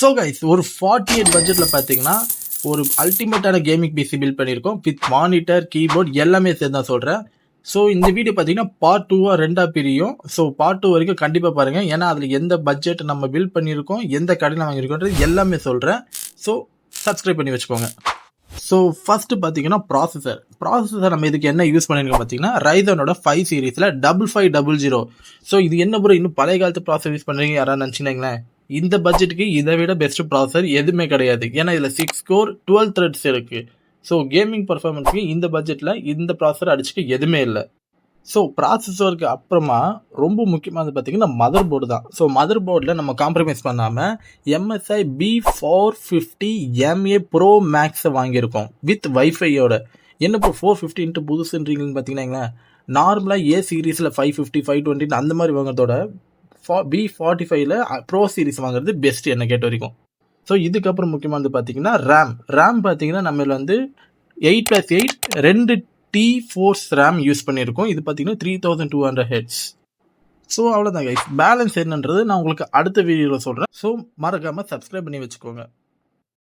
So guys ஒரு 48 பட்ஜெட்டில் பார்த்தீங்கன்னா ஒரு அல்டிமேட்டான கேமிங் பிசி பில்ட் பண்ணியிருக்கோம் வித் மானிட்டர் கீபோர்ட் எல்லாமே சேர்ந்து தான் சொல்கிறேன். ஸோ இந்த வீடியோ பார்த்தீங்கன்னா பார்ட் 2 2 பிரியும். ஸோ பார்ட் 2 வரைக்கும் கண்டிப்பாக பாருங்கள். ஏன்னா அதில் எந்த பட்ஜெட் நம்ம பில்ட் பண்ணியிருக்கோம், எந்த கடையில் வாங்கியிருக்கோன்றது எல்லாமே சொல்கிறேன். ஸோ சப்ஸ்கிரைப் பண்ணி வச்சுக்கோங்க. ஸோ ஃபர்ஸ்ட் பார்த்தீங்கன்னா ப்ராசஸர் நம்ம இதுக்கு என்ன யூஸ் பண்ணியிருக்கோம் பார்த்தீங்கன்னா ரைசனோட 5 சீரீஸில் 5500. ஸோ இது என்ன ப்ரோ இன்னும் பழைய காலத்து ப்ராசஸர் யூஸ் பண்ணுறீங்க யாராவது நினச்சிங்களேன், இந்த பட்ஜெட்டுக்கு இதை விட பெஸ்ட் ப்ராசஸர் எதுவுமே கிடையாது. ஏன்னா இதில் 6 கோர் 12 த்ரெட்ஸ் இருக்குது. ஸோ கேமிங் பர்ஃபார்மன்ஸுக்கு இந்த பட்ஜெட்டில் இந்த ப்ராசஸர் அடிச்சுக்க எதுவுமே இல்லை. ஸோ ப்ராசஸருக்கு அப்புறமா ரொம்ப முக்கியமானது பார்த்தீங்கன்னா மதர் போர்டு தான். ஸோ மதர் போர்டில் நம்ம காம்ப்ரமைஸ் பண்ணாமல் MSI B450MA ப்ரோ மேக்ஸை வாங்கியிருக்கோம் வித் வைஃபையோட. என்ன இப்போ 450 புதுசுன்றீங்கன்னு பார்த்தீங்கன்னா நார்மலாக ஏ சீரீஸில் 550 520 அந்த மாதிரி வாங்குறதோட B45ல் ப்ரோ சீரீஸ் வாங்குறது பெஸ்ட் என்ன கேட்ட வரைக்கும். ஸோ இதுக்கப்புறம் முக்கியமானது பார்த்தீங்கன்னா ரேம் பார்த்தீங்கன்னா நம்ம வந்து 8+8 2 T4 ரேம் யூஸ் பண்ணியிருக்கோம். இது பார்த்தீங்கன்னா 3200 ஹெட்ஸ். ஸோ அவ்வளோதான் கைஸ். பேலன்ஸ் என்னன்றது நான் உங்களுக்கு அடுத்த வீடியோவில் சொல்கிறேன். ஸோ மறக்காமல் சப்ஸ்கிரைப் பண்ணி வச்சுக்கோங்க.